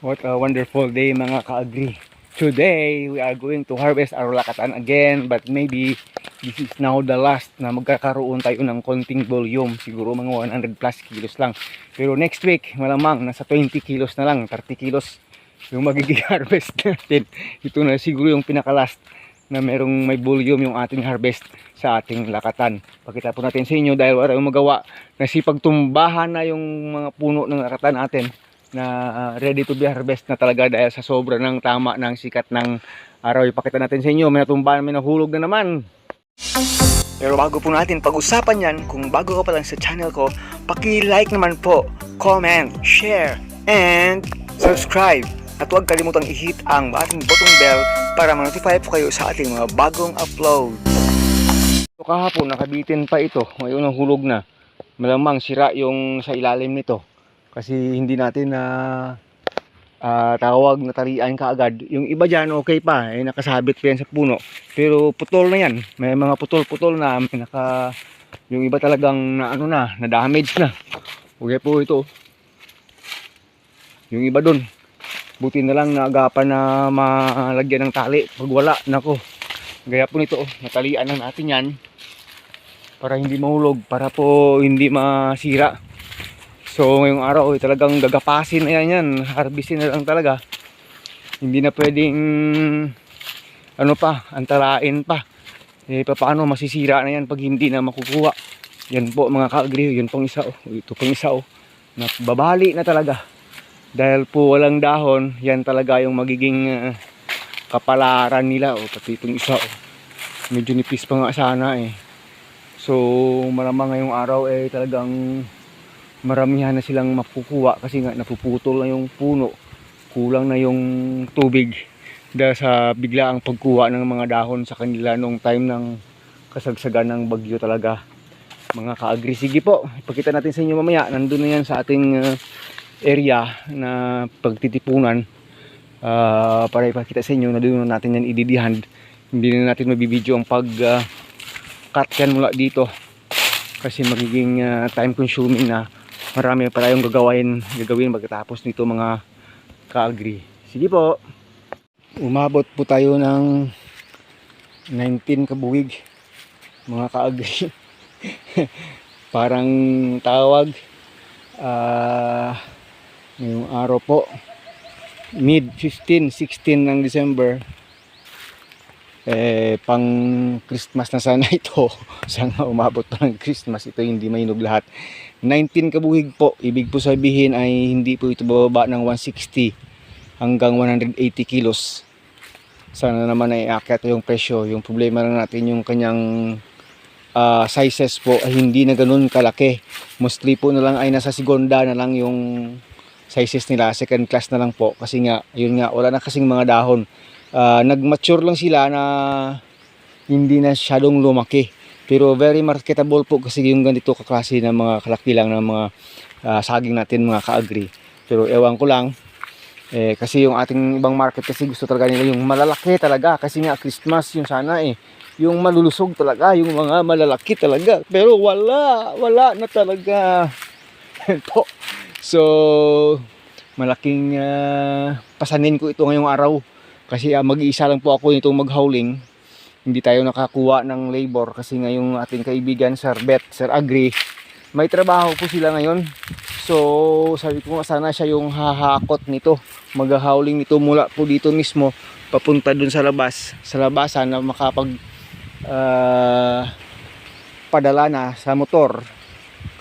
What a wonderful day mga ka-agri. Today, we are going to harvest our lakatan again, but maybe this is now the last na magkakaroon tayo ng konting volume. Siguro mga 100 plus kilos lang. Pero next week, malamang nasa 20 kilos na lang, 30 kilos yung magiging harvest natin. Ito na siguro yung pinaka-last na merong may volume yung ating harvest sa ating lakatan. Pakita po natin sa inyo dahil wala yung magawa. Nasipagtumbahan na yung mga puno ng lakatan natin na ready to be harvest na talaga dahil sa sobra ng tama ng sikat ng araw. Ipakita natin sa inyo, may natumbahan, may nahulog na naman. Pero bago po natin pag-usapan yan, kung bago ka pa lang sa channel ko, paki-like naman po, comment, share, and subscribe. At huwag kalimutang i-hit ang ating button bell para ma-notify po kayo sa ating mga bagong upload. So, kahapon nakabitin pa ito, ngayon nahulog na. Malamang sira yung sa ilalim nito. Kasi hindi natin na tawag na talian kaagad. Yung iba dyan okay pa, nakasabit pa yan sa puno. Pero putol na yan. May mga putol-putol na, yung iba talagang na damage na. Okay po ito. Yung iba dun, buti na lang naagapan na malagyan ng tali. Pag wala, nako. Gaya po nito, natalian lang natin yan. Para hindi mahulog, para po hindi masira. So ngayong araw talagang gagapasin na yan, harvestin na lang talaga. Hindi na pwedeng antalain pa. Paano masisira na yan pag hindi na makukuha. Yan po mga ka-agri, yun pang isa ito pang isa Babali na talaga. Dahil po walang dahon, yan talaga yung magiging kapalaran nila pati itong isa Medyo nipis pa nga sana So malamang ngayong araw talagang maramihan na silang makukuha kasi nga napuputol na yung puno, kulang na yung tubig dahil sa biglaang pagkuha ng mga dahon sa kanila nung time ng kasagsagan ng bagyo talaga mga ka-agri. Sige po, ipakita natin sa inyo mamaya, nandun na yan sa ating area na pagtitipunan para ipakita sa inyo na doon natin yan ididihan. Hindi na natin mabibidyo ang pag cut yan mula dito kasi magiging time consuming na. Marami pa tayong gagawin pagkatapos nito mga ka-agri. Sige po. Umabot po tayo ng 19 kabuwig mga ka-agri. Parang tawag ngayong araw po mid 15, 16 ng December. Pang Christmas na sana ito. Sana umabot pa ng Christmas. Ito hindi mainog lahat. 19 kabuhig po. Ibig po sabihin ay hindi po ito bababa ng 160 hanggang 180 kilos. Sana naman ay aakyat yung presyo. Yung problema lang natin yung kanyang sizes po ay hindi na ganun kalaki. Mostly po na lang ay nasa segunda na lang yung sizes nila. Second class na lang po. Kasi nga, yun nga, wala na kasing mga dahon. Nag-mature lang sila na hindi na masyadong lumaki. Pero very marketable po kasi yung ganito kaklase ng mga kalaki lang ng mga saging natin mga ka-agri. Pero ewan ko lang, kasi yung ating ibang market kasi gusto talaga nila yung malalaki talaga. Kasi nga Christmas yung sana yung malulusog talaga, yung mga malalaki talaga. Pero wala na talaga. So, malaking pasanin ko ito ngayong araw. Kasi mag-iisa lang po ako nitong mag-hauling. Hindi tayo nakakuha ng labor kasi ngayong ating kaibigan Sir Bet, Sir Agri, may trabaho po sila ngayon. So sabi ko nga sana siya yung hahakot nito, mag-hauling nito mula po dito mismo papunta dun sa labas, sa labasan na makapag padala na sa motor.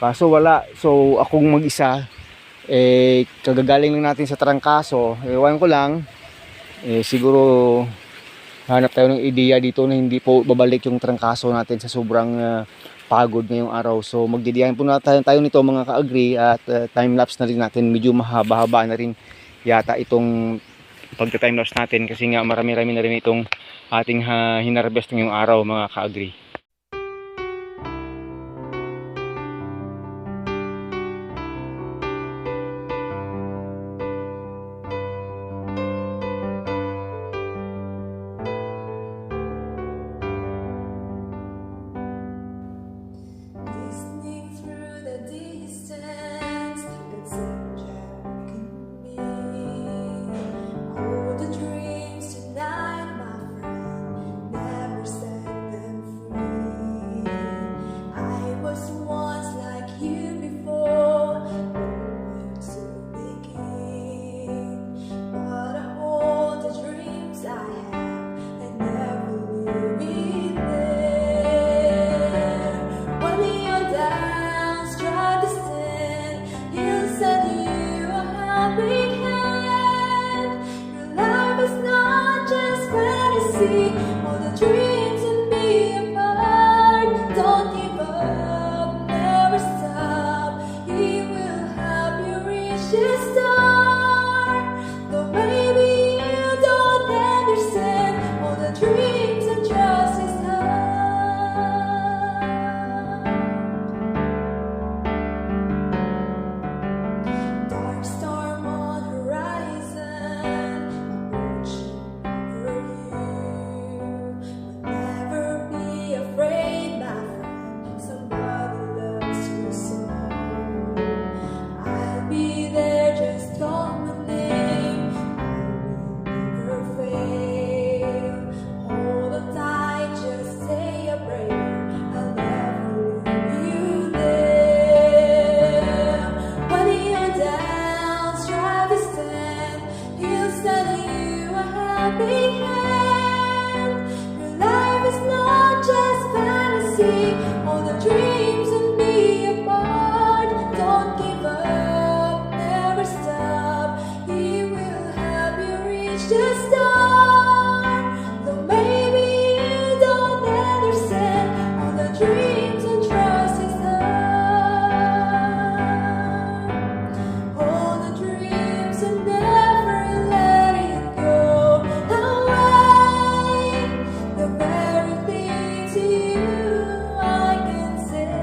Kaso wala, so akong mag-isa kagagaling lang natin sa trangkaso. Ewan ko lang, siguro hanap tayo ng ideya dito na hindi po babalik yung trangkaso natin sa sobrang pagod ngayong araw. So magdidiyan po natin tayo nito mga ka-agri at time lapse na rin natin. Medyo mahaba-haba na rin yata itong pagta-time lapse natin kasi nga marami-rami na rin itong ating hinarvest ngayong araw mga ka-agri. Listening through the distance, it's such a can be. fantasy, all the dreams and be apart. Don't give up, never stop. He will help you reach the star. Though maybe you don't understand all the dreams and trust His heart. Dark storm on horizon, approaching over you. But never be afraid, my friend. Somebody loves you so. I'll be there, just call my name. I will never fail. Hold on tight, just say a prayer. I'll never leave you there. When you're down, strive to stand. He'll send you a helping hand. Your life is not just fantasy. All the dreams and be apart. Don't give up, never stop. He will help you reach the star. Though maybe you don't understand all the dreams and trust His heart. Hold the dreams and never let it go away. The very things you I can say.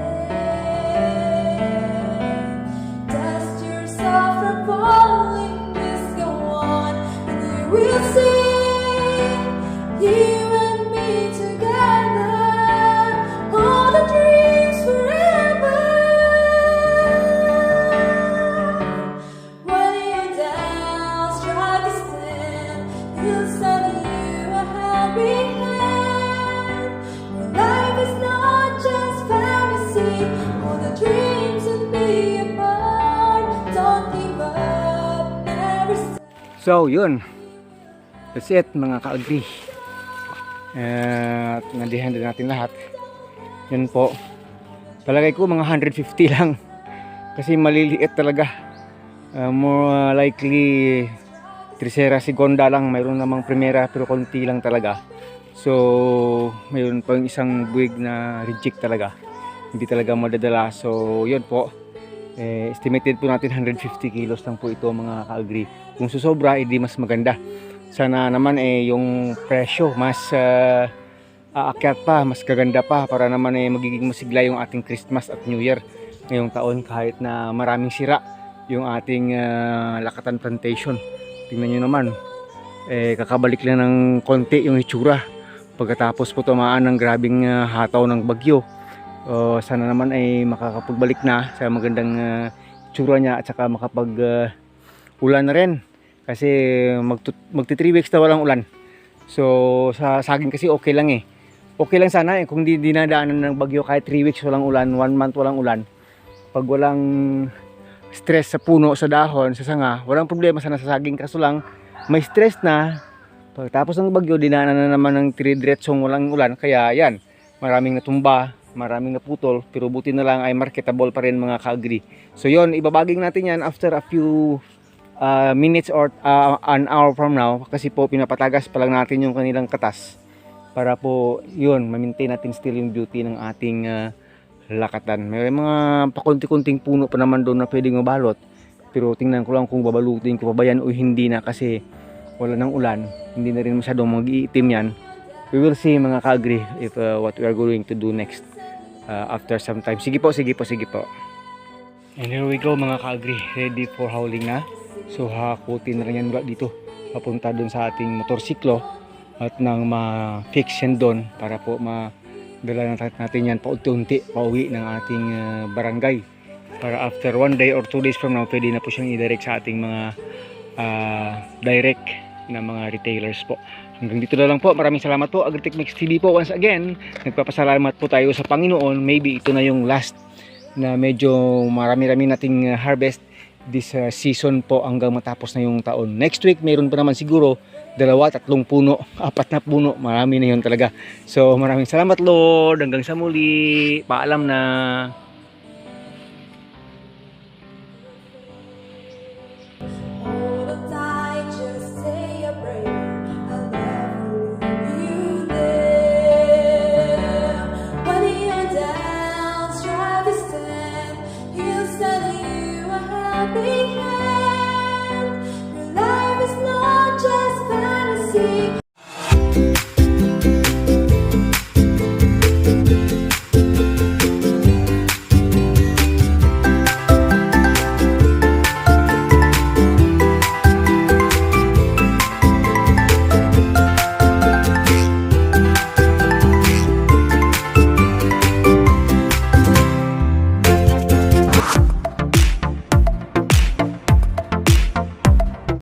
Dust yourself from falling, just go on, and you will see. You and me together, all the dreams forever. When you're down, strive to stand. He'll send you a helping hand. Your life is not just fantasy. All the dreams and be apart. Don't give up, never stop. So, yun. That's it, mga ka-agree. At nandihan din natin lahat. Yun po. Palagay ko mga 150 lang. Kasi maliliit talaga. More likely, Tercera, Segunda lang. Mayroon namang Primera pero konti lang talaga. So, mayroon pa yung isang buwig na reject talaga. Hindi talaga madadala. So, yun po. Estimated po natin 150 kilos lang po ito, mga ka-agree. Kung susobra, edi mas maganda. Sana naman yung presyo mas aakyat pa, mas gaganda pa para naman magiging masigla yung ating Christmas at New Year ngayong taon, kahit na maraming sira yung ating Lakatan Plantation. Tingnan nyo naman, kakabalik lang ng konti yung itsura pagkatapos po tumaan ng grabing hataw ng bagyo. Sana naman makakapagbalik na sa magandang itsura niya at saka makapag ulan na rin. Kasi magti 3 weeks na walang ulan. So sa saging kasi okay lang Okay lang sana kung di dinadaanan ng bagyo kahit 3 weeks walang ulan, 1 month walang ulan. Pag walang stress sa puno, sa dahon, sa sanga, walang problema sana sa saging. Kaso lang may stress na. Pagkatapos ng bagyo, dinaanan na naman ng diretsong walang ulan. Kaya yan, maraming natumba, maraming naputol. Pero buti na lang ay marketable pa rin, mga ka-agree. So yon, ibabaging natin yan after a few minutes or an hour from now, kasi po pinapatagas pa lang natin yung kanilang katas para po yun, ma-maintain natin still yung beauty ng ating lakatan. May mga pakunti-kunting puno pa naman doon na pwedeng mabalot, pero tingnan ko lang kung babalutin ko pa ba yan o hindi na, kasi wala ng ulan, hindi na rin masyadong mag-iitim yan. We will see, mga ka-agree, if what we are going to do next after some time. Sige po. And here we go, mga ka-agree, ready for hauling na. So hakutin na rin yan mula dito papunta doon sa ating motorsiklo at nang ma-fix yan doon para po madala natin yan paunti-unti pauwi ng ating barangay, para after 1 day or 2 days from now pwede na po siyang i-direct sa ating mga direct na mga retailers po. Hanggang dito na lang po. Maraming salamat po, Agritech Mix TV po once again. Nagpapasalamat po tayo sa Panginoon. Maybe ito na yung last na medyo marami-rami nating harvest this season po hanggang matapos na yung taon. Next week mayroon pa naman siguro 2-3 puno, 4 na puno, marami na yun talaga. So maraming salamat Lord, hanggang sa muli, paalam na.